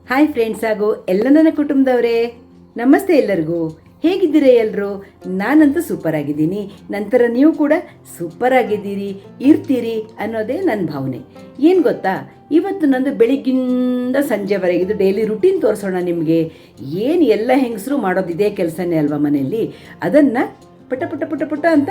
Hi friends ಹಾಗೂ ಎಲ್ಲ ನನ್ನ ಕುಟುಂಬದವರೇ, ನಮಸ್ತೆ ಎಲ್ಲರಿಗೂ. ಹೇಗಿದ್ದೀರಾ ಎಲ್ಲರೂ? ನಾನಂತೂ ಸೂಪರ್ ಆಗಿದ್ದೀನಿ. ನಂತರ ನೀವು ಕೂಡ ಸೂಪರ್ ಆಗಿದ್ದೀರಿ, ಇರ್ತೀರಿ ಅನ್ನೋದೇ ನನ್ನ ಭಾವನೆ. ಏನು ಗೊತ್ತಾ, ಇವತ್ತು ನಂದು ಬೆಳಿಗ್ಗಿಂದ ಸಂಜೆವರೆಗೆ ಇದು ಡೈಲಿ ರುಟೀನ್ ತೋರಿಸೋಣ ನಿಮಗೆ. ಏನು ಎಲ್ಲ ಹೆಂಗಸರು ಮಾಡೋದಿದೆ ಕೆಲಸನೇ ಅಲ್ವಾ ಮನೆಯಲ್ಲಿ, ಅದನ್ನು ಪಟ ಪಟ ಪಟ ಪಟ ಅಂತ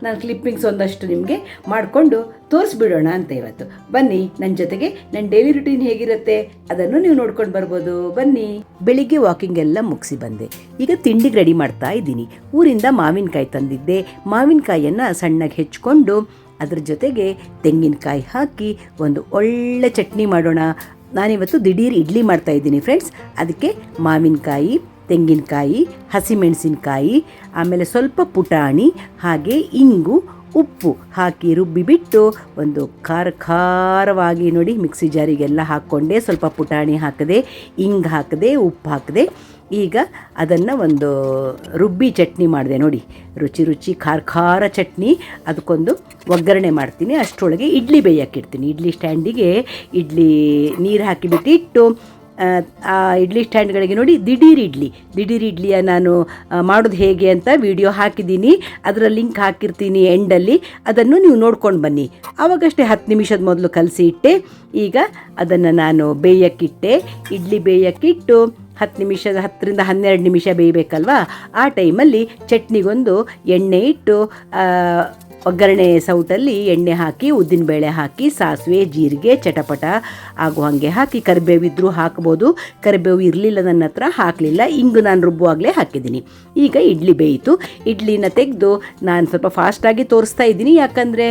ನಾನು ಕ್ಲಿಪ್ಪಿಂಗ್ಸ್ ಒಂದಷ್ಟು ನಿಮಗೆ ಮಾಡಿಕೊಂಡು ತೋರಿಸ್ಬಿಡೋಣ ಅಂತ ಇವತ್ತು. ಬನ್ನಿ ನನ್ನ ಜೊತೆಗೆ. ನನ್ನ ಡೈಲಿ ರುಟೀನ್ ಹೇಗಿರುತ್ತೆ ಅದನ್ನು ನೀವು ನೋಡ್ಕೊಂಡು ಬರ್ಬೋದು. ಬನ್ನಿ. ಬೆಳಿಗ್ಗೆ ವಾಕಿಂಗ್ ಎಲ್ಲ ಮುಗಿಸಿ ಬಂದೆ. ಈಗ ತಿಂಡಿಗೆ ರೆಡಿ ಮಾಡ್ತಾ ಇದ್ದೀನಿ. ಊರಿಂದ ಮಾವಿನಕಾಯಿ ತಂದಿದ್ದೆ. ಮಾವಿನಕಾಯಿಯನ್ನು ಸಣ್ಣಗೆ ಹೆಚ್ಕೊಂಡು ಅದ್ರ ಜೊತೆಗೆ ತೆಂಗಿನಕಾಯಿ ಹಾಕಿ ಒಂದು ಒಳ್ಳೆ ಚಟ್ನಿ ಮಾಡೋಣ. ನಾನಿವತ್ತು ದಿಢೀರ್ ಇಡ್ಲಿ ಮಾಡ್ತಾ ಇದ್ದೀನಿ ಫ್ರೆಂಡ್ಸ್. ಅದಕ್ಕೆ ಮಾವಿನಕಾಯಿ, ತೆಂಗಿನಕಾಯಿ, ಹಸಿಮೆಣಸಿನಕಾಯಿ, ಆಮೇಲೆ ಸ್ವಲ್ಪ ಪುಟಾಣಿ, ಹಾಗೆ ಇಂಗು, ಉಪ್ಪು ಹಾಕಿ ರುಬ್ಬಿಬಿಟ್ಟು ಒಂದು ಖಾರವಾಗಿ ನೋಡಿ ಮಿಕ್ಸಿ ಜಾರಿಗೆಲ್ಲ ಹಾಕ್ಕೊಂಡೆ. ಸ್ವಲ್ಪ ಪುಟಾಣಿ ಹಾಕಿದೆ, ಇಂಗು ಹಾಕಿದೆ, ಉಪ್ಪು ಹಾಕಿದೆ. ಈಗ ಅದನ್ನು ಒಂದು ರುಬ್ಬಿ ಚಟ್ನಿ ಮಾಡಿದೆ ನೋಡಿ. ರುಚಿ ಖಾರ ಚಟ್ನಿ. ಅದಕ್ಕೊಂದು ಒಗ್ಗರಣೆ ಮಾಡ್ತೀನಿ. ಅಷ್ಟರೊಳಗೆ ಇಡ್ಲಿ ಬೇಯಕ್ಕಿಡ್ತೀನಿ. ಇಡ್ಲಿ ಸ್ಟ್ಯಾಂಡಿಗೆ ಇಡ್ಲಿ ನೀರು ಹಾಕಿಬಿಟ್ಟು ಇಟ್ಟು, ಆ ಇಡ್ಲಿ ಸ್ಟ್ಯಾಂಡ್ಗಳಿಗೆ ನೋಡಿ ದಿಢೀರ್ ಇಡ್ಲಿಯ ನಾನು ಮಾಡೋದು ಹೇಗೆ ಅಂತ ವಿಡಿಯೋ ಹಾಕಿದ್ದೀನಿ. ಅದರ ಲಿಂಕ್ ಹಾಕಿರ್ತೀನಿ ಎಂಡಲ್ಲಿ. ಅದನ್ನು ನೀವು ನೋಡ್ಕೊಂಡು ಬನ್ನಿ. ಆವಾಗಷ್ಟೇ 10 ನಿಮಿಷದ ಮೊದಲು ಕಲಸಿ ಇಟ್ಟೆ. ಈಗ ಅದನ್ನು ನಾನು ಬೇಯಕ್ಕಿಟ್ಟೆ. ಇಡ್ಲಿ ಬೇಯಕ್ಕಿಟ್ಟು 10ರಿಂದ 12 ನಿಮಿಷ ಬೇಯಬೇಕಲ್ವಾ. ಆ ಟೈಮಲ್ಲಿ ಚಟ್ನಿಗೊಂದು ಎಣ್ಣೆ ಇಟ್ಟು, ಒಗ್ಗರಣೆ ಸೌಟಲ್ಲಿ ಎಣ್ಣೆ ಹಾಕಿ, ಉದ್ದಿನಬೇಳೆ ಹಾಕಿ, ಸಾಸಿವೆ, ಜೀರಿಗೆ ಚಟಪಟ ಆಗೋ ಹಾಗೆ ಹಾಕಿ, ಕರಿಬೇವಿದ್ರೂ ಹಾಕ್ಬೋದು. ಕರಿಬೇವು ಇರಲಿಲ್ಲ ನನ್ನ ಹತ್ರ, ಹಾಕಲಿಲ್ಲ. ಇಂಗು ನಾನು ರುಬ್ಬುವಾಗಲೇ ಹಾಕಿದ್ದೀನಿ. ಈಗ ಇಡ್ಲಿ ಬೇಯಿತು. ಇಡ್ಲಿನ ತೆಗೆದು ನಾನು ಸ್ವಲ್ಪ ಫಾಸ್ಟಾಗಿ ತೋರಿಸ್ತಾ ಇದ್ದೀನಿ. ಯಾಕಂದರೆ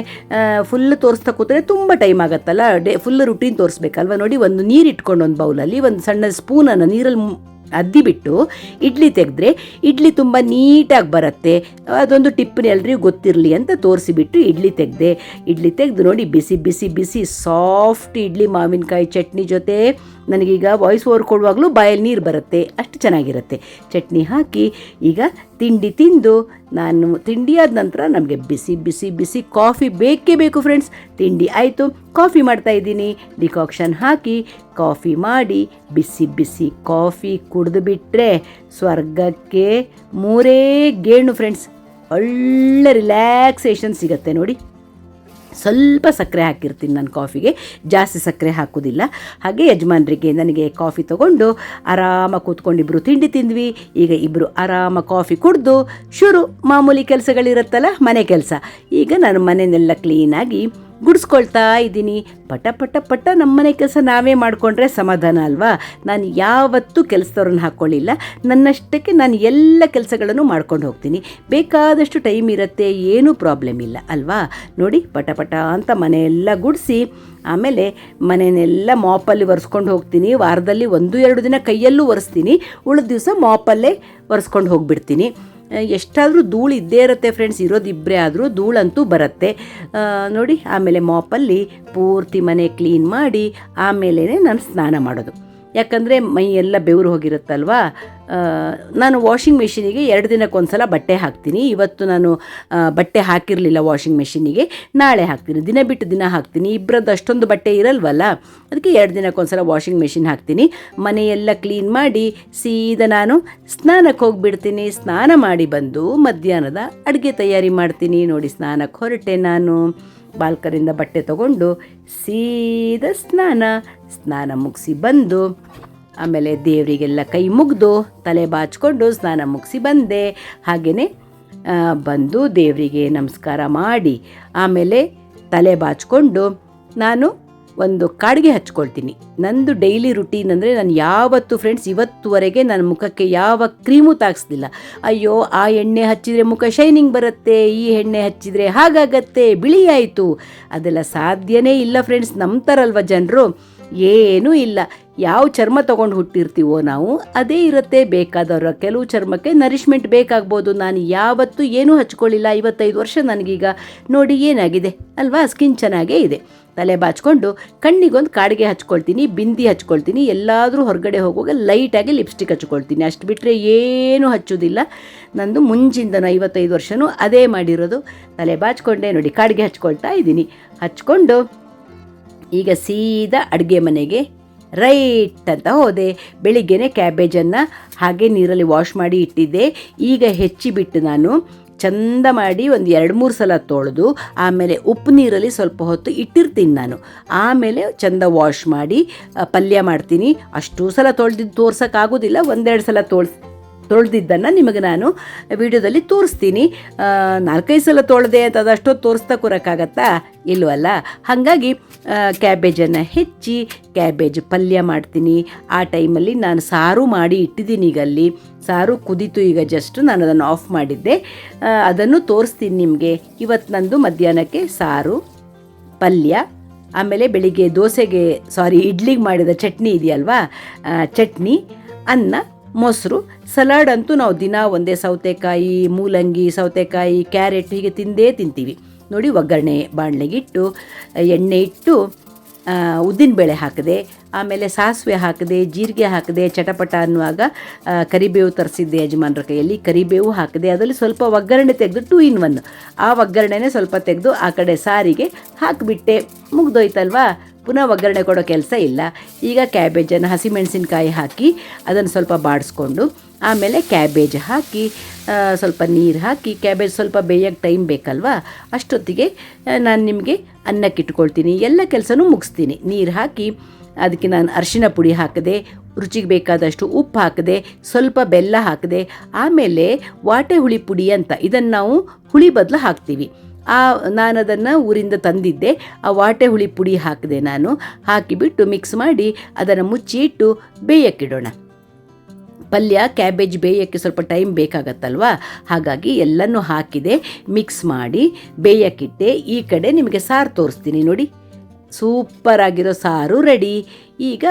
ಫುಲ್ ತೋರಿಸ್ತಾ ಕೂತ್ರೆ ತುಂಬ ಟೈಮ್ ಆಗುತ್ತಲ್ಲ. ಫುಲ್ ರುಟೀನ್ ತೋರಿಸ್ಬೇಕಲ್ವ. ನೋಡಿ, ಒಂದು ನೀರು ಇಟ್ಕೊಂಡು ಒಂದು ಬೌಲಲ್ಲಿ ಒಂದು ಸಣ್ಣ ಸ್ಪೂನನ್ನು ನೀರಲ್ಲಿ ಅದ್ದಿಬಿಟ್ಟು ಇಡ್ಲಿ ತೆಗೆದ್ರೆ ಇಡ್ಲಿ ತುಂಬ ನೀಟಾಗಿ ಬರುತ್ತೆ. ಅದೊಂದು ಟಿಪ್ಪಣಿ ಎಲ್ರಿಗೂ ಗೊತ್ತಿರಲಿ ಅಂತ ತೋರಿಸಿಬಿಟ್ಟು ಇಡ್ಲಿ ತೆಗೆದು ನೋಡಿ, ಬಿಸಿ ಸಾಫ್ಟ್ ಇಡ್ಲಿ ಮಾವಿನಕಾಯಿ ಚಟ್ನಿ ಜೊತೆ. ನನಗೀಗ ವಾಯ್ಸ್ ಓವರ್ ಕೊಡುವಾಗಲೂ ಬಾಯಲ್ಲಿ ನೀರು ಬರುತ್ತೆ, ಅಷ್ಟು ಚೆನ್ನಾಗಿರುತ್ತೆ. ಚಟ್ನಿ ಹಾಕಿ ಈಗ ತಿಂಡಿ ತಿಂದು, ನಾನು ತಿಂಡಿ ಆದ ನಂತರ ನಮಗೆ ಬಿಸಿ ಕಾಫಿ ಬೇಕೇ ಬೇಕು ಫ್ರೆಂಡ್ಸ್. ತಿಂಡಿ ಆಯಿತು, ಕಾಫಿ ಮಾಡ್ತಾಯಿದ್ದೀನಿ. ಡಿಕಾಕ್ಷನ್ ಹಾಕಿ ಕಾಫಿ ಮಾಡಿ ಬಿಸಿ ಕಾಫಿ ಕುಡಿದು ಬಿಟ್ಟರೆ ಸ್ವರ್ಗಕ್ಕೆ 3 ಗೇಣು ಫ್ರೆಂಡ್ಸ್. ಒಳ್ಳೆ ರಿಲ್ಯಾಕ್ಸೇಷನ್ ಸಿಗುತ್ತೆ ನೋಡಿ. ಸ್ವಲ್ಪ ಸಕ್ಕರೆ ಹಾಕಿರ್ತೀನಿ ನಾನು ಕಾಫಿಗೆ, ಜಾಸ್ತಿ ಸಕ್ಕರೆ ಹಾಕೋದಿಲ್ಲ. ಹಾಗೆ ಯಜಮಾನರಿಗೆ ನನಗೆ ಕಾಫಿ ತೊಗೊಂಡು ಆರಾಮಾಗಿ ಕೂತ್ಕೊಂಡು ಇಬ್ಬರು ತಿಂಡಿ ತಿಂದ್ವಿ. ಈಗ ಇಬ್ಬರು ಆರಾಮ ಕಾಫಿ ಕುಡಿದು ಶುರು ಮಾಮೂಲಿ ಕೆಲಸಗಳಿರುತ್ತಲ್ಲ, ಮನೆ ಕೆಲಸ. ಈಗ ನಾನು ಮನೆಯನ್ನೆಲ್ಲ ಕ್ಲೀನಾಗಿ ಗುಡಿಸ್ಕೊಳ್ತಾ ಇದ್ದೀನಿ. ಪಟ ನಮ್ಮನೆ ಕೆಲಸ ನಾವೇ ಮಾಡಿಕೊಂಡ್ರೆ ಸಮಾಧಾನ ಅಲ್ವಾ. ನಾನು ಯಾವತ್ತೂ ಕೆಲಸದವ್ರನ್ನ ಹಾಕ್ಕೊಳ್ಳಿಲ್ಲ. ನನ್ನಷ್ಟಕ್ಕೆ ನಾನು ಎಲ್ಲ ಕೆಲಸಗಳನ್ನು ಮಾಡ್ಕೊಂಡು ಹೋಗ್ತೀನಿ. ಬೇಕಾದಷ್ಟು ಟೈಮ್ ಇರುತ್ತೆ, ಏನೂ ಪ್ರಾಬ್ಲಮ್ ಇಲ್ಲ ಅಲ್ವಾ. ನೋಡಿ, ಪಟ ಅಂತ ಮನೆಯೆಲ್ಲ ಗುಡಿಸಿ ಆಮೇಲೆ ಮನೆಯನ್ನೆಲ್ಲ ಮಾಪಲ್ಲಿ ಒರೆಸ್ಕೊಂಡು ಹೋಗ್ತೀನಿ. ವಾರದಲ್ಲಿ 1-2 ದಿನ ಕೈಯಲ್ಲೂ ಒರೆಸ್ತೀನಿ. ಉಳಿದ ದಿವಸ ಮಾಪಲ್ಲೇ ಒರೆಸ್ಕೊಂಡು ಹೋಗಿಬಿಡ್ತೀನಿ. ಎಷ್ಟಾದರೂ ಧೂಳು ಇದ್ದೇ ಇರುತ್ತೆ ಫ್ರೆಂಡ್ಸ್. ಇರೋದಿಬ್ಬರೇ ಆದರೂ ಧೂಳಂತೂ ಬರುತ್ತೆ ನೋಡಿ. ಆಮೇಲೆ ಮಾಪಲ್ಲಿ ಪೂರ್ತಿ ಮನೆ ಕ್ಲೀನ್ ಮಾಡಿ ಆಮೇಲೆ ನಾನು ಸ್ನಾನ ಮಾಡೋದು. ಯಾಕಂದರೆ ಮೈ ಎಲ್ಲ ಬೆವರು ಹೋಗಿರುತ್ತಲ್ವಾ. ನಾನು ವಾಷಿಂಗ್ ಮೆಷಿನಿಗೆ 2 ದಿನಕ್ಕೊಂದ್ಸಲ ಬಟ್ಟೆ ಹಾಕ್ತೀನಿ. ಇವತ್ತು ನಾನು ಬಟ್ಟೆ ಹಾಕಿರಲಿಲ್ಲ ವಾಷಿಂಗ್ ಮೆಷಿನಿಗೆ, ನಾಳೆ ಹಾಕ್ತೀನಿ. ದಿನ ಬಿಟ್ಟು ದಿನ ಹಾಕ್ತೀನಿ. ಇಬ್ಬರದ್ದು ಅಷ್ಟೊಂದು ಬಟ್ಟೆ ಇರಲ್ವಲ್ಲ, ಅದಕ್ಕೆ 2 ದಿನಕ್ಕೊಂದ್ಸಲ ವಾಷಿಂಗ್ ಮೆಷಿನ್ ಹಾಕ್ತೀನಿ. ಮನೆಯೆಲ್ಲ ಕ್ಲೀನ್ ಮಾಡಿ ಸೀದಾ ನಾನು ಸ್ನಾನಕ್ಕೆ ಹೋಗಿಬಿಡ್ತೀನಿ. ಸ್ನಾನ ಮಾಡಿ ಬಂದು ಮಧ್ಯಾಹ್ನದ ಅಡುಗೆ ತಯಾರಿ ಮಾಡ್ತೀನಿ. ನೋಡಿ, ಸ್ನಾನಕ್ಕೆ ಹೊರಟೆ ನಾನು. ಬಾಲ್ಕನಿಂದ ಬಟ್ಟೆ ತೊಗೊಂಡು ಸೀದಾ ಸ್ನಾನ ಮುಗಿಸಿ ಬಂದು, ಆಮೇಲೆ ದೇವರಿಗೆಲ್ಲ ಕೈ ಮುಗಿದು ತಲೆ ಬಾಚಿಕೊಂಡು ಸ್ನಾನ ಮುಗಿಸಿ ಬಂದೆ. ಹಾಗೆಯೇ ಬಂದು ದೇವರಿಗೆ ನಮಸ್ಕಾರ ಮಾಡಿ ಆಮೇಲೆ ತಲೆ ಬಾಚಿಕೊಂಡು ನಾನು ಒಂದು ಕಾಡಿಗೆ ಹಚ್ಕೊಳ್ತೀನಿ. ನಂದು ಡೈಲಿ ರುಟೀನ್ ಅಂದರೆ, ನಾನು ಯಾವತ್ತು ಫ್ರೆಂಡ್ಸ್ ಇವತ್ತುವರೆಗೆ ನನ್ನ ಮುಖಕ್ಕೆ ಯಾವ ಕ್ರೀಮು ತಾಗಿಸ್ಲಿಲ್ಲ. ಅಯ್ಯೋ, ಆ ಎಣ್ಣೆ ಹಚ್ಚಿದರೆ ಮುಖ ಶೈನಿಂಗ್ ಬರುತ್ತೆ, ಈ ಎಣ್ಣೆ ಹಚ್ಚಿದರೆ ಹಾಗಾಗತ್ತೆ, ಬಿಳಿ ಆಯಿತು, ಅದೆಲ್ಲ ಸಾಧ್ಯನೇ ಇಲ್ಲ ಫ್ರೆಂಡ್ಸ್. ನಂಬ್ತಾರಲ್ವ ಜನರು, ಏನೂ ಇಲ್ಲ. ಯಾವ ಚರ್ಮ ತೊಗೊಂಡು ಹುಟ್ಟಿರ್ತೀವೋ ನಾವು, ಅದೇ ಇರುತ್ತೆ ಬೇಕಾದವ್ರ. ಕೆಲವು ಚರ್ಮಕ್ಕೆ ನರಿಷ್ಮೆಂಟ್ ಬೇಕಾಗ್ಬೋದು. ನಾನು ಯಾವತ್ತೂ ಏನೂ ಹಚ್ಕೊಳ್ಳಿಲ್ಲ. 55 ವರ್ಷ ನನಗೀಗ. ನೋಡಿ ಏನಾಗಿದೆ ಅಲ್ವಾ, ಸ್ಕಿನ್ ಚೆನ್ನಾಗೇ ಇದೆ. ತಲೆ ಬಾಚಿಕೊಂಡು ಕಣ್ಣಿಗೊಂದು ಕಾಡಿಗೆ ಹಚ್ಕೊಳ್ತೀನಿ, ಬಿಂದಿ ಹಚ್ಕೊಳ್ತೀನಿ. ಎಲ್ಲಾದರೂ ಹೊರಗಡೆ ಹೋಗುವಾಗ ಲೈಟಾಗಿ ಲಿಪ್ಸ್ಟಿಕ್ ಹಚ್ಕೊಳ್ತೀನಿ. ಅಷ್ಟು ಬಿಟ್ಟರೆ ಏನೂ ಹಚ್ಚೋದಿಲ್ಲ. ನಂದು ಮುಂಚಿಂದನೂ 55 ವರ್ಷವೂ ಅದೇ ಮಾಡಿರೋದು. ತಲೆ ಬಾಚಿಕೊಂಡೆ ನೋಡಿ, ಕಾಡಿಗೆ ಹಚ್ಕೊಳ್ತಾ ಇದ್ದೀನಿ. ಹಚ್ಕೊಂಡು ಈಗ ಸೀದಾ ಅಡುಗೆ ಮನೆಗೆ ರೈಟ್ ಅಂತ ಹೋದೆ. ಬೆಳಿಗ್ಗೆನೇ ಕ್ಯಾಬೇಜನ್ನು ಹಾಗೆ ನೀರಲ್ಲಿ ವಾಶ್ ಮಾಡಿ ಇಟ್ಟಿದ್ದೆ. ಈಗ ಹೆಚ್ಚಿಬಿಟ್ಟು ನಾನು ಚಂದ ಮಾಡಿ ಒಂದು 2-3 ಸಲ ತೊಳೆದು ಆಮೇಲೆ ಉಪ್ಪು ನೀರಲ್ಲಿ ಸ್ವಲ್ಪ ಹೊತ್ತು ಇಟ್ಟಿರ್ತೀನಿ ನಾನು. ಆಮೇಲೆ ಚಂದ ವಾಶ್ ಮಾಡಿ ಪಲ್ಯ ಮಾಡ್ತೀನಿ. ಅಷ್ಟು ಸಲ ತೊಳೆದಿದ್ದು ತೋರ್ಸೋಕ್ಕಾಗೋದಿಲ್ಲ, 1-2 ಸಲ ತೊಳೆದಿದ್ದನ್ನು ನಿಮಗೆ ನಾನು ವಿಡಿಯೋದಲ್ಲಿ ತೋರಿಸ್ತೀನಿ. 4-5 ಸಲ ತೊಳೆದೆ ಅಂತ ಅದಷ್ಟೊತ್ತು ತೋರಿಸ್ತಾ ಕೂರಕ್ಕಾಗತ್ತಾ? ಇಲ್ವಲ್ಲ. ಹಾಗಾಗಿ ಕ್ಯಾಬೇಜನ್ನು ಹೆಚ್ಚಿ ಕ್ಯಾಬೇಜ್ ಪಲ್ಯ ಮಾಡ್ತೀನಿ. ಆ ಟೈಮಲ್ಲಿ ನಾನು ಸಾರು ಮಾಡಿ ಇಟ್ಟಿದ್ದೀನಿ. ಈಗ ಅಲ್ಲಿ ಸಾರು ಕುದೀತು, ಈಗ ಜಸ್ಟ್ ನಾನು ಅದನ್ನು ಆಫ್ ಮಾಡಿದ್ದೆ. ಅದನ್ನು ತೋರಿಸ್ತೀನಿ ನಿಮಗೆ. ಇವತ್ತು ನಂದು ಮಧ್ಯಾಹ್ನಕ್ಕೆ ಸಾರು, ಪಲ್ಯ, ಆಮೇಲೆ ಬೆಳಿಗ್ಗೆ ಇಡ್ಲಿಗೆ ಮಾಡಿದ ಚಟ್ನಿ ಇದೆಯಲ್ವಾ, ಚಟ್ನಿ, ಅನ್ನ, ಮೊಸರು. ಸಲಾಡ್ ಅಂತೂ ನಾವು ದಿನ ಒಂದೇ ಸೌತೆಕಾಯಿ, ಮೂಲಂಗಿ, ಸೌತೆಕಾಯಿ, ಕ್ಯಾರೆಟ್ ಹೀಗೆ ತಿಂತೀವಿ ನೋಡಿ. ಒಗ್ಗರಣೆ ಬಾಣಲೆಗಿಟ್ಟು ಎಣ್ಣೆ ಇಟ್ಟು ಉದ್ದಿನಬೇಳೆ ಹಾಕಿದೆ, ಆಮೇಲೆ ಸಾಸಿವೆ ಹಾಕಿದೆ, ಜೀರಿಗೆ ಹಾಕಿದೆ. ಚಟಪಟ ಅನ್ನುವಾಗ ಕರಿಬೇವು ತರಿಸಿದ್ದೆ ಯಜಮಾನ್ರ ಕೈಯಲ್ಲಿ, ಕರಿಬೇವು ಹಾಕಿದೆ. ಅದರಲ್ಲಿ ಸ್ವಲ್ಪ ಒಗ್ಗರಣೆ ತೆಗೆದು 2 in 1 ಆ ಒಗ್ಗರಣೆನೇ ಸ್ವಲ್ಪ ತೆಗೆದು ಆ ಕಡೆ ಸಾರಿಗೆ ಹಾಕಿಬಿಟ್ಟೆ. ಮುಗ್ದೋಯ್ತಲ್ವಾ, ಪುನಃ ಒಗ್ಗರಣೆ ಕೊಡೋ ಕೆಲಸ ಇಲ್ಲ. ಈಗ ಕ್ಯಾಬೇಜನ್ನು ಹಸಿಮೆಣಸಿನ್ಕಾಯಿ ಹಾಕಿ ಅದನ್ನು ಸ್ವಲ್ಪ ಬಾಡಿಸ್ಕೊಂಡು ಆಮೇಲೆ ಕ್ಯಾಬೇಜ್ ಹಾಕಿ ಸ್ವಲ್ಪ ನೀರು ಹಾಕಿ, ಕ್ಯಾಬೇಜ್ ಸ್ವಲ್ಪ ಬೇಯೋಕ್ಕೆ ಟೈಮ್ ಬೇಕಲ್ವಾ, ಅಷ್ಟೊತ್ತಿಗೆ ನಾನು ನಿಮಗೆ ಅನ್ನಕ್ಕೆ ಇಟ್ಕೊಳ್ತೀನಿ. ಎಲ್ಲ ಕೆಲಸನೂ ಮುಗಿಸ್ತೀನಿ. ನೀರು ಹಾಕಿ ಅದಕ್ಕೆ ನಾನು ಅರಿಶಿನ ಪುಡಿ ಹಾಕಿದೆ, ರುಚಿಗೆ ಬೇಕಾದಷ್ಟು ಉಪ್ಪು ಹಾಕಿದೆ, ಸ್ವಲ್ಪ ಬೆಲ್ಲ ಹಾಕಿದೆ. ಆಮೇಲೆ ವಾಟೆ ಹುಳಿ ಪುಡಿ ಅಂತ, ಇದನ್ನು ನಾವು ಹುಳಿ ಬದಲು ಹಾಕ್ತೀವಿ. ನಾನು ಅದನ್ನು ಊರಿಂದ ತಂದಿದ್ದೆ. ಆ ವಾಟೆ ಹುಳಿ ಪುಡಿ ಹಾಕಿದೆ ನಾನು. ಹಾಕಿಬಿಟ್ಟು ಮಿಕ್ಸ್ ಮಾಡಿ ಅದನ್ನು ಮುಚ್ಚಿ ಇಟ್ಟು ಬೇಯಕ್ಕಿಡೋಣ. ಪಲ್ಯ ಕ್ಯಾಬೇಜ್ ಬೇಯೋಕ್ಕೆ ಸ್ವಲ್ಪ ಟೈಮ್ ಬೇಕಾಗತ್ತಲ್ವಾ, ಹಾಗಾಗಿ ಎಲ್ಲನೂ ಹಾಕಿದೆ, ಮಿಕ್ಸ್ ಮಾಡಿ ಬೇಯಕ್ಕಿಟ್ಟೆ. ಈ ಕಡೆ ನಿಮಗೆ ಸಾರು ತೋರಿಸ್ತೀನಿ ನೋಡಿ. ಸೂಪರಾಗಿರೋ ಸಾರು ರೆಡಿ. ಈಗ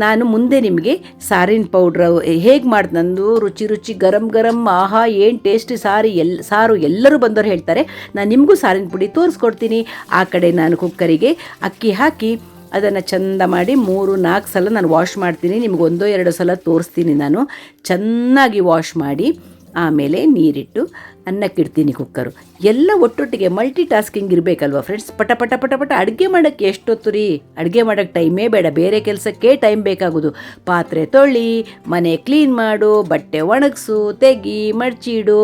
ನಾನು ಮುಂದೆ ನಿಮಗೆ ಸಾರಿನ ಪೌಡ್ರ್ ಹೇಗೆ ಮಾಡಿ ನಂದು ರುಚಿ ಗರಂ ಆಹಾ ಏನು ಟೇಸ್ಟಿ ಸಾರು ಎಲ್ಲರೂ ಬಂದವರು ಹೇಳ್ತಾರೆ. ನಾನು ನಿಮಗೂ ಸಾರಿನ ಪುಡಿ ತೋರಿಸ್ಕೊಡ್ತೀನಿ. ಆ ಕಡೆ ನಾನು ಕುಕ್ಕರಿಗೆ ಅಕ್ಕಿ ಹಾಕಿ ಅದನ್ನು ಚಂದ ಮಾಡಿ 3-4 ಸಲ ನಾನು ವಾಶ್ ಮಾಡ್ತೀನಿ. ನಿಮ್ಗೆ 1-2 ಸಲ ತೋರಿಸ್ತೀನಿ ನಾನು. ಚೆನ್ನಾಗಿ ವಾಶ್ ಮಾಡಿ ಆಮೇಲೆ ನೀರಿಟ್ಟು ಅನ್ನಕ್ಕಿಡ್ತೀನಿ ಕುಕ್ಕರು. ಎಲ್ಲ ಒಟ್ಟೊಟ್ಟಿಗೆ ಮಲ್ಟಿ ಟಾಸ್ಕಿಂಗ್ ಇರಬೇಕಲ್ವ ಫ್ರೆಂಡ್ಸ್. ಪಟ ಪಟ ಪಟ ಪಟ ಅಡುಗೆ ಮಾಡೋಕ್ಕೆ ಎಷ್ಟೊತ್ತು ರೀ, ಅಡುಗೆ ಮಾಡೋಕ್ಕೆ ಟೈಮೇ ಬೇಡ, ಬೇರೆ ಕೆಲಸಕ್ಕೆ ಟೈಮ್ ಬೇಕಾಗೋದು. ಪಾತ್ರೆ ತೊಳಿ, ಮನೆ ಕ್ಲೀನ್ ಮಾಡು, ಬಟ್ಟೆ ಒಣಗಿಸು, ತೆಗಿ, ಮಡ್ಚಿಡು,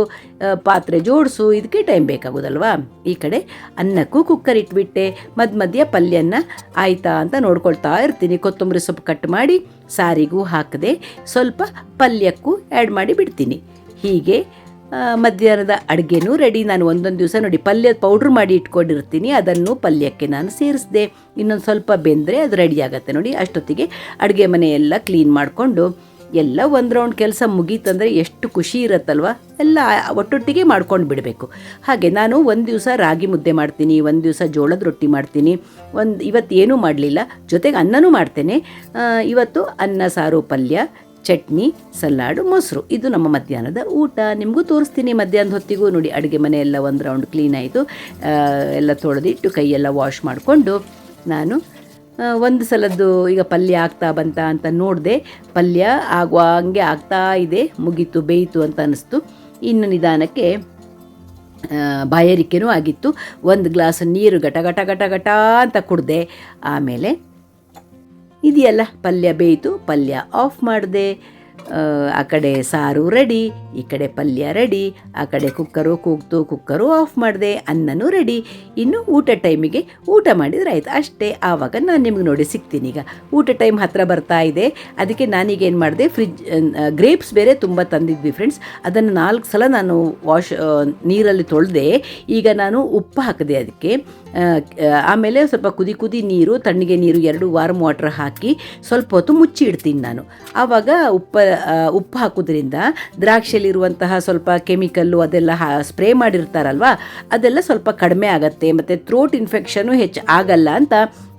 ಪಾತ್ರೆ ಜೋಡಿಸು, ಇದಕ್ಕೆ ಟೈಮ್ ಬೇಕಾಗೋದಲ್ವಾ. ಈ ಕಡೆ ಅನ್ನಕ್ಕೂ ಕುಕ್ಕರ್ ಇಟ್ಬಿಟ್ಟೆ. ಮಧ್ಯ ಪಲ್ಯನ ಆಯ್ತಾ ಅಂತ ನೋಡ್ಕೊಳ್ತಾ ಇರ್ತೀನಿ. ಕೊತ್ತಂಬರಿ ಸೊಪ್ಪು ಕಟ್ ಮಾಡಿ ಸಾರಿಗೂ ಹಾಕಿದೆ, ಸ್ವಲ್ಪ ಪಲ್ಯಕ್ಕೂ ಆ್ಯಡ್ ಮಾಡಿ ಬಿಡ್ತೀನಿ. ಹೀಗೆ ಮಧ್ಯಾಹ್ನದ ಅಡುಗೆನೂ ರೆಡಿ. ನಾನು ಒಂದೊಂದು ದಿವಸ ನೋಡಿ ಪಲ್ಯದ ಪೌಡ್ರ್ ಮಾಡಿ ಇಟ್ಕೊಂಡಿರ್ತೀನಿ, ಅದನ್ನು ಪಲ್ಯಕ್ಕೆ ನಾನು ಸೇರಿಸಿದೆ. ಇನ್ನೊಂದು ಸ್ವಲ್ಪ ಬೆಂದರೆ ಅದು ರೆಡಿ ಆಗುತ್ತೆ ನೋಡಿ. ಅಷ್ಟೊತ್ತಿಗೆ ಅಡುಗೆ ಮನೆ ಎಲ್ಲ ಕ್ಲೀನ್ ಮಾಡಿಕೊಂಡು ಎಲ್ಲ ಒಂದು ರೌಂಡ್ ಕೆಲಸ ಮುಗೀತಂದರೆ ಎಷ್ಟು ಖುಷಿ ಇರುತ್ತಲ್ವ. ಎಲ್ಲ ಒಟ್ಟೊಟ್ಟಿಗೆ ಮಾಡ್ಕೊಂಡು ಬಿಡಬೇಕು. ಹಾಗೆ ನಾನು ಒಂದು ದಿವಸ ರಾಗಿ ಮುದ್ದೆ ಮಾಡ್ತೀನಿ, ಒಂದು ದಿವಸ ಜೋಳದ ರೊಟ್ಟಿ ಮಾಡ್ತೀನಿ. ಇವತ್ತು ಏನೂ ಮಾಡಲಿಲ್ಲ, ಜೊತೆಗೆ ಅನ್ನನೂ ಮಾಡ್ತೇನೆ. ಇವತ್ತು ಅನ್ನ, ಸಾರು, ಪಲ್ಯ, ಚಟ್ನಿ, ಸಲಾಡು, ಮೊಸರು, ಇದು ನಮ್ಮ ಮಧ್ಯಾಹ್ನದ ಊಟ. ನಿಮಗೂ ತೋರಿಸ್ತೀನಿ ಮಧ್ಯಾಹ್ನದ ಹೊತ್ತಿಗೂ ನೋಡಿ. ಅಡುಗೆ ಮನೆ ಎಲ್ಲ ಒಂದು ರೌಂಡ್ ಕ್ಲೀನ್ ಆಯಿತು, ಎಲ್ಲ ತೊಳೆದಿಟ್ಟು ಕೈಯೆಲ್ಲ ವಾಶ್ ಮಾಡಿಕೊಂಡು ನಾನು ಒಂದು ಸಲದ್ದು ಈಗ ಪಲ್ಯ ಆಗ್ತಾ ಬಂತ ಅಂತ ನೋಡಿದೆ. ಪಲ್ಯ ಹಂಗೆ ಆಗ್ತಾ ಇದೆ, ಮುಗೀತು, ಬೇಯಿತು ಅಂತ ಅನ್ನಿಸ್ತು. ಇನ್ನು ನಿಧಾನಕ್ಕೆ ಬಾಯಾರಿಕೆನೂ ಆಗಿತ್ತು. 1 ಗ್ಲಾಸ್ ನೀರು ಗಟ ಗಟ ಗಟ ಗಟ ಅಂತ ಕುಡಿದೆ. ಆಮೇಲೆ ಇದೆಯಲ್ಲ ಪಲ್ಯ ಬೇಯಿತು, ಪಲ್ಯ ಆಫ್ ಮಾಡಿದೆ. ಆ ಕಡೆ ಸಾರು ರೆಡಿ, ಈ ಕಡೆ ಪಲ್ಯ ರೆಡಿ. ಆ ಕಡೆ ಕುಕ್ಕರು ಕೂಗ್ತು, ಕುಕ್ಕರು ಆಫ್ ಮಾಡಿದೆ. ಅನ್ನನೂ ರೆಡಿ. ಇನ್ನು ಊಟ ಟೈಮಿಗೆ ಊಟ ಮಾಡಿದರೆ ಆಯಿತು ಅಷ್ಟೇ. ಆವಾಗ ನಾನು ನಿಮ್ಗೆ ನೋಡಿ ಸಿಗ್ತೀನಿ. ಈಗ ಊಟ ಟೈಮ್ ಹತ್ತಿರ ಬರ್ತಾ ಇದೆ. ಅದಕ್ಕೆ ನಾನೀಗೇನು ಮಾಡಿದೆ, ಗ್ರೇಪ್ಸ್ ಬೇರೆ ತುಂಬ ತಂದಿದ್ವಿ ಫ್ರೆಂಡ್ಸ್. ಅದನ್ನು 4 ಸಲ ನಾನು ನೀರಲ್ಲಿ ತೊಳೆದೆ. ಈಗ ನಾನು ಉಪ್ಪು ಹಾಕಿದೆ ಅದಕ್ಕೆ. ಆಮೇಲೆ ಸ್ವಲ್ಪ ಕುದಿ ನೀರು, ತಣ್ಣಗೆ ನೀರು 2 ವಾರ್ಮ್ ವಾಟರ್ ಹಾಕಿ ಸ್ವಲ್ಪ ಹೊತ್ತು ಮುಚ್ಚಿ ಇಡ್ತೀನಿ ನಾನು. ಆವಾಗ ಉಪ್ಪು ಹಾಕೋದ್ರಿಂದ ದ್ರಾಕ್ಷಿಯಲ್ಲಿರುವಂತಹ ಸ್ವಲ್ಪ ಕೆಮಿಕಲ್ಲು ಅದೆಲ್ಲ ಸ್ಪ್ರೇ ಮಾಡಿರ್ತಾರಲ್ವ, ಅದೆಲ್ಲ ಸ್ವಲ್ಪ ಕಡಿಮೆ ಆಗುತ್ತೆ, ಮತ್ತು ಥ್ರೋಟ್ ಇನ್ಫೆಕ್ಷನು ಹೆಚ್ಚು ಆಗಲ್ಲ ಅಂತ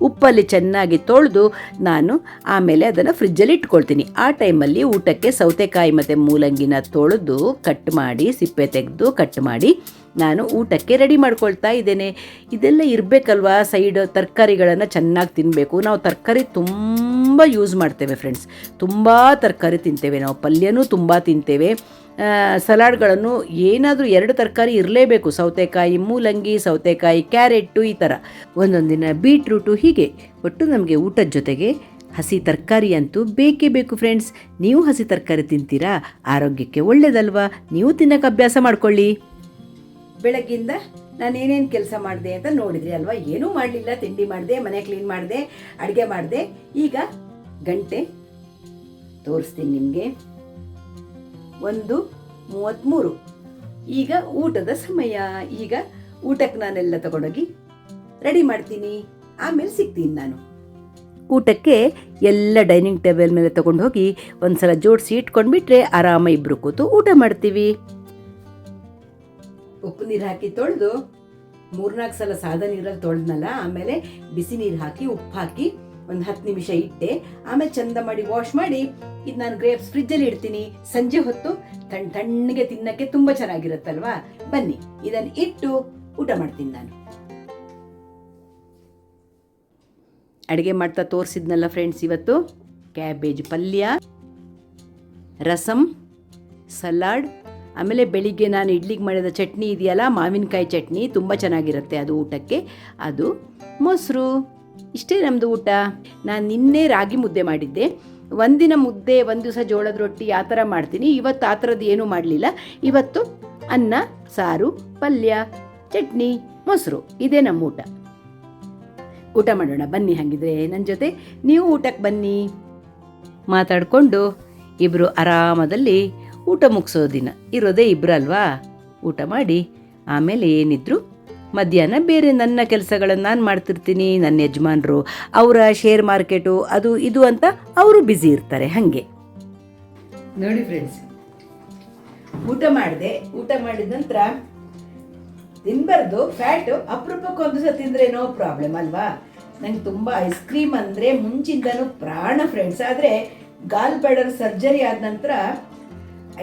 ಉಪ್ಪಲ್ಲಿ ಚೆನ್ನಾಗಿ ತೊಳೆದು ನಾನು ಆಮೇಲೆ ಅದನ್ನು ಫ್ರಿಜ್ಜಲ್ಲಿ ಇಟ್ಕೊಳ್ತೀನಿ. ಆ ಟೈಮಲ್ಲಿ ಊಟಕ್ಕೆ ಸೌತೆಕಾಯಿ ಮತ್ತು ಮೂಲಂಗಿನ ತೊಳೆದು ಕಟ್ ಮಾಡಿ, ಸಿಪ್ಪೆ ತೆಗೆದು ಕಟ್ ಮಾಡಿ ನಾನು ಊಟಕ್ಕೆ ರೆಡಿ ಮಾಡ್ಕೊಳ್ತಾ ಇದ್ದೇನೆ. ಇದೆಲ್ಲ ಇರಬೇಕಲ್ವ, ಸೈಡ್ ತರಕಾರಿಗಳನ್ನು ಚೆನ್ನಾಗಿ ತಿನ್ನಬೇಕು. ನಾವು ತರಕಾರಿ ತುಂಬ ಯೂಸ್ ಮಾಡ್ತೇವೆ ಫ್ರೆಂಡ್ಸ್, ತುಂಬ ತರಕಾರಿ ತಿಂತೇವೆ ನಾವು. ಪಲ್ಯನೂ ತುಂಬ ತಿಂತೇವೆ. ಸಲಾಡ್ಗಳನ್ನು ಏನಾದರೂ 2 ತರಕಾರಿ ಇರಲೇಬೇಕು. ಸೌತೆಕಾಯಿ, ಮೂಲಂಗಿ, ಸೌತೆಕಾಯಿ, ಕ್ಯಾರೆಟು, ಈ ಥರ ಒಂದೊಂದು ದಿನ ಬೀಟ್ರೂಟು, ಹೀಗೆ ಒಟ್ಟು ನಮಗೆ ಊಟದ ಜೊತೆಗೆ ಹಸಿ ತರಕಾರಿ ಅಂತೂ ಬೇಕೇ ಬೇಕು ಫ್ರೆಂಡ್ಸ್. ನೀವು ಹಸಿ ತರಕಾರಿ ತಿಂತೀರಾ? ಆರೋಗ್ಯಕ್ಕೆ ಒಳ್ಳೇದಲ್ವಾ? ನೀವು ತಿನ್ನೋಕೆ ಅಭ್ಯಾಸ ಮಾಡ್ಕೊಳ್ಳಿ. ಬೆಳಗ್ಗಿಂದ ನಾನು ಏನೇನು ಕೆಲಸ ಮಾಡಿದೆ ಅಂತ ನೋಡಿದ್ರಿ ಅಲ್ವಾ? ಏನೂ ಮಾಡಲಿಲ್ಲ. ತಿಂಡಿ ಮಾಡಿದೆ, ಮನೆ ಕ್ಲೀನ್ ಮಾಡಿದೆ, ಅಡುಗೆ ಮಾಡಿದೆ. ಈಗ ಗಂಟೆ ತೋರಿಸ್ತೀನಿ ನಿಮಗೆ. 1:33. ಈಗ ಊಟದ ಸಮಯ. ಈಗ ಊಟಕ್ಕೆ ನಾನೆಲ್ಲ ತಗೊಂಡೋಗಿ ರೆಡಿ ಮಾಡ್ತೀನಿ. ಆಮೇಲೆ ಸಿಗ್ತೀನಿ ನಾನು. ಊಟಕ್ಕೆ ಎಲ್ಲ ಡೈನಿಂಗ್ ಟೇಬಲ್ ಮೇಲೆ ತಗೊಂಡು ಹೋಗಿ ಒಂದ್ಸಲ ಜೋಡಿಸಿ ಇಟ್ಕೊಂಡ್ಬಿಟ್ರೆ ಆರಾಮ ಇಬ್ರು ಕೂತು ಊಟ ಮಾಡ್ತೀವಿ. ಉಪ್ಪು ನೀರು ಹಾಕಿ ತೊಳೆದು 3-4 ಸಲ ಸಾದಾ ನೀರಲ್ಲಿ ತೊಳೆದ್ನಲ್ಲ, ಆಮೇಲೆ ಬಿಸಿ ನೀರು ಹಾಕಿ ಉಪ್ಪು ಹಾಕಿ ಒಂದು 10 ನಿಮಿಷ ಇಟ್ಟೆ. ಆಮೇಲೆ ಚಂದ ಮಾಡಿ ವಾಶ್ ಮಾಡಿ ಇದು ನಾನು ಗ್ರೇಪ್ಸ್ ಫ್ರಿಜ್ಜಲ್ಲಿ ಇಡ್ತೀನಿ. ಸಂಜೆ ಹೊತ್ತು ತಣ್ಣಗೆ ತಿನ್ನಕ್ಕೆ ತುಂಬ ಚೆನ್ನಾಗಿರುತ್ತಲ್ವಾ? ಬನ್ನಿ ಇದನ್ನು ಇಟ್ಟು ಊಟ ಮಾಡ್ತೀನಿ ನಾನು. ಅಡುಗೆ ಮಾಡ್ತಾ ತೋರಿಸಿದ್ನಲ್ಲ ಫ್ರೆಂಡ್ಸ್, ಇವತ್ತು ಕ್ಯಾಬೇಜ್ ಪಲ್ಯ, ರಸಮ್, ಸಲಾಡ್, ಆಮೇಲೆ ಬೆಳಿಗ್ಗೆ ನಾನು ಇಡ್ಲಿಗೆ ಮಾಡಿದ ಚಟ್ನಿ ಇದೆಯಲ್ಲ, ಮಾವಿನಕಾಯಿ ಚಟ್ನಿ, ತುಂಬ ಚೆನ್ನಾಗಿರುತ್ತೆ ಅದು ಊಟಕ್ಕೆ. ಅದು ಮೊಸರು. ಇಷ್ಟೇ ನಮ್ಮದು ಊಟ. ನಾನು ನಿನ್ನೆ ರಾಗಿ ಮುದ್ದೆ ಮಾಡಿದ್ದೆ. ಒಂದಿನ ಮುದ್ದೆ, ಒಂದು ದಿವಸ ಜೋಳದ ರೊಟ್ಟಿ ಆ ಥರ ಮಾಡ್ತೀನಿ. ಇವತ್ತು ಆ ಥರದ್ದು ಏನೂ ಮಾಡಲಿಲ್ಲ. ಇವತ್ತು ಅನ್ನ, ಸಾರು, ಪಲ್ಯ, ಚಟ್ನಿ, ಮೊಸರು, ಇದೇ ನಮ್ಮ ಊಟ. ಊಟ ಮಾಡೋಣ ಬನ್ನಿ. ಹಾಗಿದ್ರೆ ನನ್ನ ಜೊತೆ ನೀವು ಊಟಕ್ಕೆ ಬನ್ನಿ. ಮಾತಾಡಿಕೊಂಡು ಇಬ್ಬರು ಆರಾಮದಲ್ಲಿ ಊಟ ಮುಗಿಸೋ ದಿನ ಇರೋದೇ ಇಬ್ಬರಲ್ವಾ? ಊಟ ಮಾಡಿ ಆಮೇಲೆ ಏನಿದ್ರು ಮಧ್ಯಾಹ್ನ ಬೇರೆ ನನ್ನ ಕೆಲಸಗಳನ್ನು ನಾನು ಮಾಡ್ತಿರ್ತೀನಿ. ನನ್ನ ಯಜಮಾನರು ಅವರ ಶೇರ್ ಮಾರ್ಕೆಟು ಅದು ಇದು ಅಂತ ಅವರು ಬ್ಯುಸಿ ಇರ್ತಾರೆ. ಹಾಗೆ ನೋಡಿ ಫ್ರೆಂಡ್ಸ್, ಊಟ ಮಾಡಿದೆ. ಊಟ ಮಾಡಿದ ನಂತರ ತಿನ್ಬಾರ್ದು, ಫ್ಯಾಟು ಅಪರೂಪಕ್ಕೆ ಒಂದು ಸಲ ತಿಂದರೆ ನೋ ಪ್ರಾಬ್ಲಮ್ ಅಲ್ವಾ? ನಂಗೆ ತುಂಬ ಐಸ್ ಕ್ರೀಮ್ ಅಂದರೆ ಮುಂಚಿಂದನೂ ಪ್ರಾಣ ಫ್ರೆಂಡ್ಸ್. ಆದರೆ ಗಾಲ್ ಬ್ಯಾಡರ್ ಸರ್ಜರಿ ಆದ ನಂತರ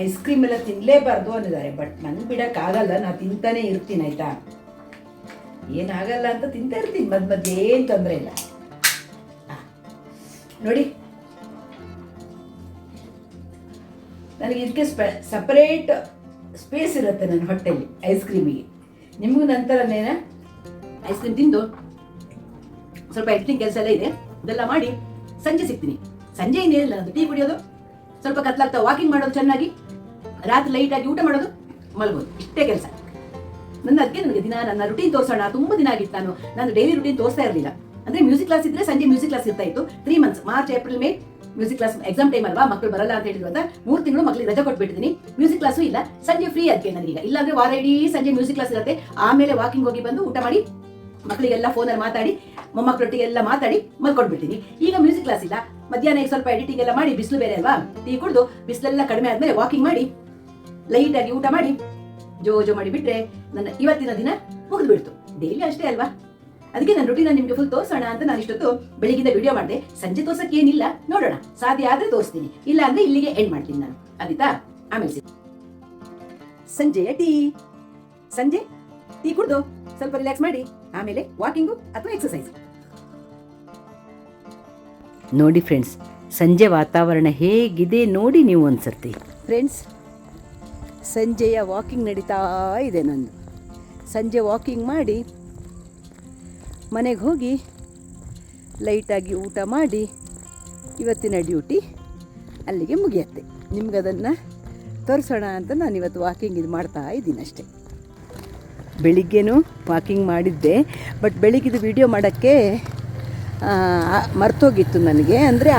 ಐಸ್ ಕ್ರೀಮ್ ಎಲ್ಲ ತಿನ್ನಲೇಬಾರ್ದು ಅಂದಿದ್ದಾರೆ. ಬಟ್ ನನಗೆ ಬಿಡೋಕ್ಕಾಗಲ್ಲ, ನಾನು ತಿಂತಾನೆ ಇರ್ತೀನಿ. ಆಯಿತಾ? ಏನಾಗಲ್ಲ ಅಂತ ತಿಂತಾ ಇರ್ತೀನಿ ಮಧ್ಯೆ, ಏನು ತೊಂದರೆ ಇಲ್ಲ. ನೋಡಿ, ನನಗೆ ಇದಕ್ಕೆ ಸಪರೇಟ್ ಸ್ಪೇಸ್ ಇರುತ್ತೆ ನನ್ನ ಹೊಟ್ಟೆಯಲ್ಲಿ ಐಸ್ ಕ್ರೀಮಿಗೆ. ನಿಮಗೂ ನಂತರನೇನ ಐಸ್ ಕ್ರೀಮ್ ತಿಂದು ಸ್ವಲ್ಪ ಎಡಿಟಿಂಗ್ ಕೆಲಸ ಎಲ್ಲ ಇದೆ, ಇದೆಲ್ಲ ಮಾಡಿ ಸಂಜೆ ಸಿಗ್ತೀನಿ. ಸಂಜೆ ಇನ್ನೇನಿಲ್ಲ, ಅದು ಟೀ ಕುಡಿಯೋದು, ಸ್ವಲ್ಪ ಕತ್ಲಾಗ್ತಾ ವಾಕಿಂಗ್ ಮಾಡೋದು, ಚೆನ್ನಾಗಿ ರಾತ್ರಿ ಲೈಟಾಗಿ ಊಟ ಮಾಡೋದು, ಮಲಗೋದು, ಇಷ್ಟೇ ಕೆಲಸ ಅದಕ್ಕೆ ನನಗೆ ದಿನ ನನ್ನ ರುಟೀನ್ ತೋರಿಸೋಣ. ತುಂಬ ದಿನ ಆಗಿತ್ತು ನಾನು ಡೈಲಿ ರುಟೀನ್ ತೋರಿಸ್ತಾ ಇರಲಿಲ್ಲ. ಅಂದರೆ ಮ್ಯೂಸಿಕ್ ಕ್ಲಾಸ್ ಇದ್ದರೆ ಸಂಜೆ ಮ್ಯೂಸಿಕ್ ಕ್ಲಾಸ್ ಇರ್ತಾ ಇತ್ತು. 3 months, March, April, May music class exam time ಅಲ್ವಾ? ಮಕ್ಕಳು ಬರಲ್ಲ ಅಂತ ಹೇಳಿದ್ರು ಅಂತ 3 ತಿಂಗಳು ಮಕ್ಕಳಿಗೆ ರಜೆ ಕೊಟ್ಬಿಟ್ಟಿದ್ದೀನಿ. ಮ್ಯೂಸಿಕ್ ಕ್ಲಾಸು ಇಲ್ಲ, ಸಂಜೆ ಫ್ರೀ ಅದಕ್ಕೆ ನನಗೀಗ. ಇಲ್ಲಾಂದ್ರೆ ವಾರ ಇಡೀ ಸಂಜೆ ಮ್ಯೂಸಿಕ್ ಕ್ಲಾಸ್ ಇರುತ್ತೆ. ಆಮೇಲೆ ವಾಕಿಂಗ್ ಹೋಗಿ ಬಂದು ಊಟ ಮಾಡಿ ಮಕ್ಕಳಿಗೆಲ್ಲ ಫೋನಲ್ಲಿ ಮಾತಾಡಿ, ಮೊಮ್ಮಕ್ಕಳೊಟ್ಟಿಗೆ ಎಲ್ಲ ಮಾತಾಡಿ ಮಲ್ಕೊಂಡ್ಬಿಡ್ತೀನಿ. ಈಗ ಮ್ಯೂಸಿಕ್ ಕ್ಲಾಸ್ ಇಲ್ಲ. ಮಧ್ಯಾಹ್ನ ಸ್ವಲ್ಪ ಎಡಿಟಿಂಗ್ ಎಲ್ಲ ಮಾಡಿ, ಬಿಸಿಲು ಬೇರೆ ಅಲ್ವಾ, ಟೀ ಕುಡಿದು ಬಿಸಿಲೆಲ್ಲ ಕಡಿಮೆ ಆದ್ಮೇಲೆ ವಾಕಿಂಗ್ ಮಾಡಿ ಲೈಟಾಗಿ ಊಟ ಮಾಡಿ ಜೋ ಮಾಡಿ ಬಿಟ್ರೆ ನನ್ನ ಇವತ್ತಿನ ದಿನ ಮುಗಿದು ಬಿಡ್ತು. ಡೈಲಿ ಅಷ್ಟೇ ಅಲ್ವಾ? ಅದಕ್ಕೆ ನನ್ನ ರುಟೀನ್ ನಿಮಗೆ ಫುಲ್ ತೋರಿಸೋಣ ಅಂತ ನಾನು ಇಷ್ಟೊತ್ತು ಬೆಳಿಗ್ಗಿಂದ ವಿಡಿಯೋ ಮಾಡಿದೆ. ಸಂಜೆ ತೋರ್ಸಕ್ಕೆ ಏನಿಲ್ಲ, ನೋಡೋಣ. ಸಾಧ್ಯ ಆದ್ರೆ ತೋರಿಸ್ತೀನಿ, ಇಲ್ಲ ಅಂದ್ರೆ ಇಲ್ಲಿಗೆ ಎಂಡ್ ಮಾಡ್ತೀನಿ ನಾನು. ಆದಿತಾ? ಆಮೇಲೆ ಸಂಜೆಯ ಸಂಜೆ ಟೀ ಕುಡ್ದು ಸ್ವಲ್ಪ ರಿಲ್ಯಾಕ್ಸ್ ಮಾಡಿ ಆಮೇಲೆ ವಾಕಿಂಗು ಅಥವಾ ಎಕ್ಸರ್ಸೈಸ್. ನೋಡಿ ಫ್ರೆಂಡ್ಸ್, ಸಂಜೆ ವಾತಾವರಣ ಹೇಗಿದೆ ನೋಡಿ ನೀವು ಒಂದ್ಸರ್ತಿ. ಫ್ರೆಂಡ್ಸ್, ಸಂಜೆಯ ವಾಕಿಂಗ್ ನಡೀತಾ ಇದೆ ನಂದು. ಸಂಜೆ ವಾಕಿಂಗ್ ಮಾಡಿ ಮನೆಗೆ ಹೋಗಿ ಲೈಟಾಗಿ ಊಟ ಮಾಡಿ ಇವತ್ತಿನ ಡ್ಯೂಟಿ ಅಲ್ಲಿಗೆ ಮುಗಿಯುತ್ತೆ. ನಿಮ್ಗದನ್ನು ತೋರಿಸೋಣ ಅಂತ ನಾನು ಇವತ್ತು ವಾಕಿಂಗ್ ಇದು ಮಾಡ್ತಾ ಇದ್ದೀನಿ ಅಷ್ಟೇ. ಬೆಳಿಗ್ಗೆನೂ ವಾಕಿಂಗ್ ಮಾಡಿದ್ದೆ, ಬಟ್ ಬೆಳಿಗ್ಗೆದು ವಿಡಿಯೋ ಮಾಡೋಕ್ಕೆ ಮರ್ತೋಗಿತ್ತು ನನಗೆ. ಅಂದರೆ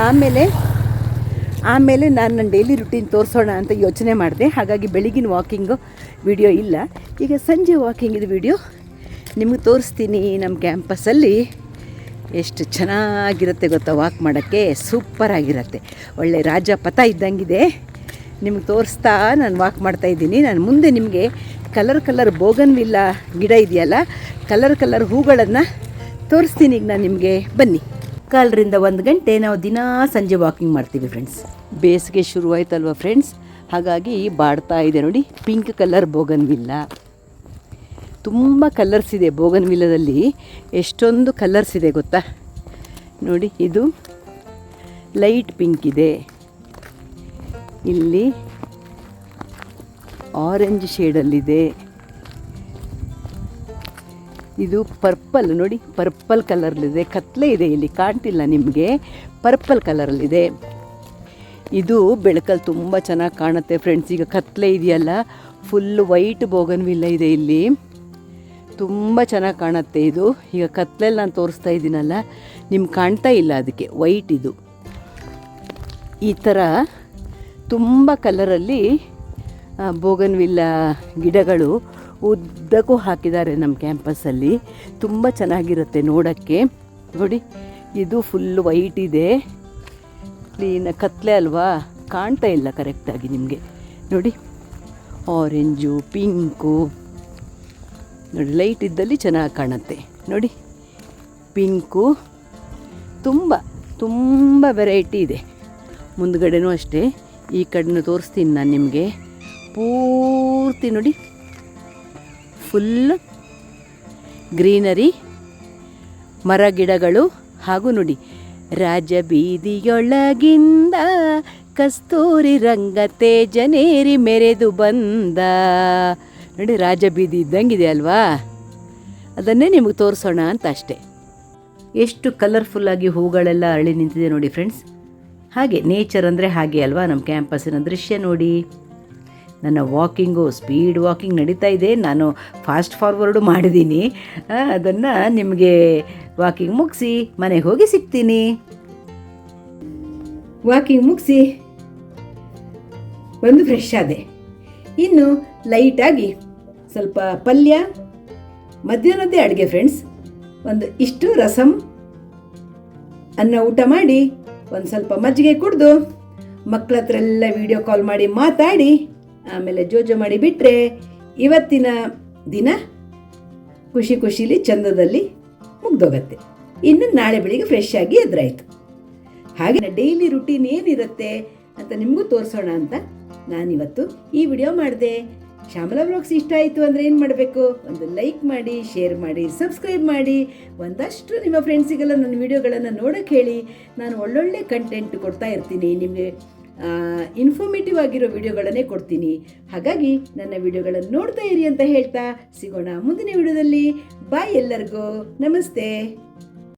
ಆಮೇಲೆ ನಾನು ನನ್ನ ಡೈಲಿ ರುಟೀನ್ ತೋರಿಸೋಣ ಅಂತ ಯೋಚನೆ ಮಾಡಿದೆ. ಹಾಗಾಗಿ ಬೆಳಿಗಿನ ವಾಕಿಂಗು ವಿಡಿಯೋ ಇಲ್ಲ. ಈಗ ಸಂಜೆ ವಾಕಿಂಗಿದು ವಿಡಿಯೋ ನಿಮಗೆ ತೋರಿಸ್ತೀನಿ. ನಮ್ಮ ಕ್ಯಾಂಪಸ್ಸಲ್ಲಿ ಎಷ್ಟು ಚೆನ್ನಾಗಿರುತ್ತೆ ಗೊತ್ತಾ ವಾಕ್ ಮಾಡೋಕ್ಕೆ, ಸೂಪರಾಗಿರುತ್ತೆ. ಒಳ್ಳೆ ರಾಜಪಥ ಇದ್ದಂಗಿದೆ. ನಿಮಗೆ ತೋರಿಸ್ತಾ ನಾನು ವಾಕ್ ಮಾಡ್ತಾಯಿದ್ದೀನಿ. ನಾನು ಮುಂದೆ ನಿಮಗೆ ಕಲರ್ ಬೋಗನ್ವಿಲ್ಲ ಗಿಡ ಇದೆಯಲ್ಲ, ಕಲರ್ ಹೂಗಳನ್ನು ತೋರಿಸ್ತೀನಿ ಈಗ ನಾನು ನಿಮಗೆ. ಬನ್ನಿ. 1:15 ಗಂಟೆ ನಾವು ದಿನಾ ಸಂಜೆ ವಾಕಿಂಗ್ ಮಾಡ್ತೀವಿ ಫ್ರೆಂಡ್ಸ್. ಬೇಸಿಗೆ ಶುರುವಾಯ್ತಲ್ವ ಫ್ರೆಂಡ್ಸ್, ಹಾಗಾಗಿ ಬಾಡ್ತಾ ಇದೆ ನೋಡಿ. ಪಿಂಕ್ ಕಲರ್ ಬೋಗನ್ವಿಲ್ಲ, ತುಂಬ ಕಲರ್ಸ್ ಇದೆ ಬೋಗನ್ವಿಲ್ಲದಲ್ಲಿ. ಎಷ್ಟೊಂದು ಕಲರ್ಸ್ ಇದೆ ಗೊತ್ತಾ? ನೋಡಿ, ಇದು ಲೈಟ್ ಪಿಂಕ್ ಇದೆ, ಇಲ್ಲಿ ಆರೆಂಜ್ ಶೇಡಲ್ಲಿದೆ, ಇದು ಪರ್ಪಲ್ ನೋಡಿ, ಪರ್ಪಲ್ ಕಲರ್ಲಿದೆ. ಕತ್ಲೆ ಇದೆ, ಇಲ್ಲಿ ಕಾಣ್ತಿಲ್ಲ ನಿಮಗೆ. ಪರ್ಪಲ್ ಕಲರಲ್ಲಿದೆ. ಇದು ಬೆಳಕಲ್ಲಿ ತುಂಬ ಚೆನ್ನಾಗಿ ಕಾಣುತ್ತೆ ಫ್ರೆಂಡ್ಸ್. ಈಗ ಕತ್ಲೆ ಇದೆಯಲ್ಲ, ಫುಲ್ ವೈಟ್ ಬೋಗನ್ವಿಲ್ಲ ಇದೆ ಇಲ್ಲಿ, ತುಂಬ ಚೆನ್ನಾಗಿ ಕಾಣುತ್ತೆ ಇದು. ಈಗ ಕತ್ಲೆಯಲ್ಲಿ ನಾನು ತೋರಿಸ್ತಾ ಇದ್ದೀನಲ್ಲ, ನಿಮ್ಗೆ ಕಾಣ್ತಾ ಇಲ್ಲ, ಅದಕ್ಕೆ ವೈಟ್ ಇದು. ಈ ಥರ ತುಂಬ ಕಲರಲ್ಲಿ ಬೋಗನ್ವಿಲ್ಲ ಗಿಡಗಳು ಉದ್ದಕ್ಕೂ ಹಾಕಿದ್ದಾರೆ ನಮ್ಮ ಕ್ಯಾಂಪಸ್ಸಲ್ಲಿ. ತುಂಬ ಚೆನ್ನಾಗಿರುತ್ತೆ ನೋಡೋಕ್ಕೆ. ನೋಡಿ, ಇದು ಫುಲ್ ವೈಟ್ ಇದೆ, ಕ್ಲೀನ್ ಕತ್ಲೆ ಅಲ್ವಾ, ಕಾಣ್ತಾ ಇಲ್ಲ ಕರೆಕ್ಟಾಗಿ ನಿಮಗೆ. ನೋಡಿ, ಆರೆಂಜು, ಪಿಂಕು, ನೋಡಿ ಲೈಟ್ ಇದ್ದಲ್ಲಿ ಚೆನ್ನಾಗಿ ಕಾಣುತ್ತೆ. ನೋಡಿ, ಪಿಂಕು, ತುಂಬ ತುಂಬ ವೆರೈಟಿ ಇದೆ. ಮುಂದ್ಗಡೆನೂ ಅಷ್ಟೇ, ಈ ಕಡೆನೂ ತೋರಿಸ್ತೀನಿ ನಾನು ನಿಮಗೆ. ಪೂರ್ತಿ ನೋಡಿ, ಫುಲ್ ಗ್ರೀನರಿ, ಮರ ಗಿಡಗಳು. ಹಾಗೂ ನೋಡಿ, ರಾಜಬೀದಿಯೊಳಗಿಂದ ಕಸ್ತೂರಿ ರಂಗ ತೇಜನೇರಿ ಮೆರೆದು ಬಂದ. ನೋಡಿ, ರಾಜಬೀದಿ ಇದ್ದಂಗಿದೆ ಅಲ್ವಾ, ಅದನ್ನೇ ನಿಮಗೆ ತೋರಿಸೋಣ ಅಂತ ಅಷ್ಟೇ. ಎಷ್ಟು ಕಲರ್ಫುಲ್ಲಾಗಿ ಹೂಗಳೆಲ್ಲ ಅರಳಿ ನಿಂತಿದೆ ನೋಡಿ ಫ್ರೆಂಡ್ಸ್. ಹಾಗೆ ನೇಚರ್ ಅಂದರೆ ಹಾಗೆ ಅಲ್ವಾ, ನಮ್ಮ ಕ್ಯಾಂಪಸ್ಸಿನ ದೃಶ್ಯ ನೋಡಿ. ನನ್ನ ವಾಕಿಂಗು, ಸ್ಪೀಡ್ ವಾಕಿಂಗ್ ನಡೀತಾ ಇದೆ. ನಾನು ಫಾಸ್ಟ್ ಫಾರ್ವರ್ಡು ಮಾಡಿದ್ದೀನಿ. ಅದನ್ನು ನಿಮಗೆ ವಾಕಿಂಗ್ ಮುಗಿಸಿ ಮನೆಗೆ ಹೋಗಿ ಸಿಗ್ತೀನಿ. ವಾಕಿಂಗ್ ಮುಗಿಸಿ ಬಂದು ಫ್ರೆಶ್ ಆದೆ. ಇನ್ನು ಲೈಟಾಗಿ ಸ್ವಲ್ಪ ಪಲ್ಯ, ಮಧ್ಯಾಹ್ನದ್ದೇ ಅಡುಗೆ ಫ್ರೆಂಡ್ಸ್. ಒಂದು ಇಷ್ಟು ರಸಮ್, ಅನ್ನ ಊಟ ಮಾಡಿ, ಒಂದು ಸ್ವಲ್ಪ ಮಜ್ಜಿಗೆ ಕುಡಿದು, ಮಕ್ಕಳ ಹತ್ರ ಎಲ್ಲ ವೀಡಿಯೋ ಕಾಲ್ ಮಾಡಿ ಮಾತಾಡಿ, ಆಮೇಲೆ ಜೋಜೋ ಮಾಡಿ ಬಿಟ್ಟರೆ ಇವತ್ತಿನ ದಿನ ಖುಷಿ ಖುಷಿಲಿ ಚಂದದಲ್ಲಿ ಮುಗ್ದೋಗತ್ತೆ. ಇನ್ನು ನಾಳೆ ಬೆಳಿಗ್ಗೆ ಫ್ರೆಶ್ ಆಗಿ ಎದುರಾಯಿತು. ಹಾಗೆ ಡೈಲಿ ರುಟೀನ್ ಏನಿರುತ್ತೆ ಅಂತ ನಿಮಗೂ ತೋರಿಸೋಣ ಅಂತ ನಾನಿವತ್ತು ಈ ವಿಡಿಯೋ ಮಾಡಿದೆ. ಶ್ಯಾಮಲಾ ವ್ಲಾಗ್ಸ್ ಇಷ್ಟ ಆಯಿತು ಅಂದರೆ ಏನು ಮಾಡಬೇಕು? ಒಂದು ಲೈಕ್ ಮಾಡಿ, ಶೇರ್ ಮಾಡಿ, ಸಬ್ಸ್ಕ್ರೈಬ್ ಮಾಡಿ. ಒಂದಷ್ಟು ನಿಮ್ಮ ಫ್ರೆಂಡ್ಸಿಗೆಲ್ಲ ನನ್ನ ವಿಡಿಯೋಗಳನ್ನು ನೋಡೋಕ್ಕೆ ಹೇಳಿ. ನಾನು ಒಳ್ಳೊಳ್ಳೆ ಕಂಟೆಂಟ್ ಕೊಡ್ತಾ ಇರ್ತೀನಿ, ನಿಮಗೆ ಇನ್ಫಾರ್ಮೇಟಿವ್ ಆಗಿರೋ ವಿಡಿಯೋಗಳನ್ನೇ ಕೊಡ್ತೀನಿ. ಹಾಗಾಗಿ ನನ್ನ ವಿಡಿಯೋಗಳನ್ನು ನೋಡ್ತಾ ಇರಿ ಅಂತ ಹೇಳ್ತಾ ಸಿಗೋಣ ಮುಂದಿನ ವಿಡಿಯೋದಲ್ಲಿ. ಬಾಯ್ ಎಲ್ಲರಿಗೂ, ನಮಸ್ತೆ.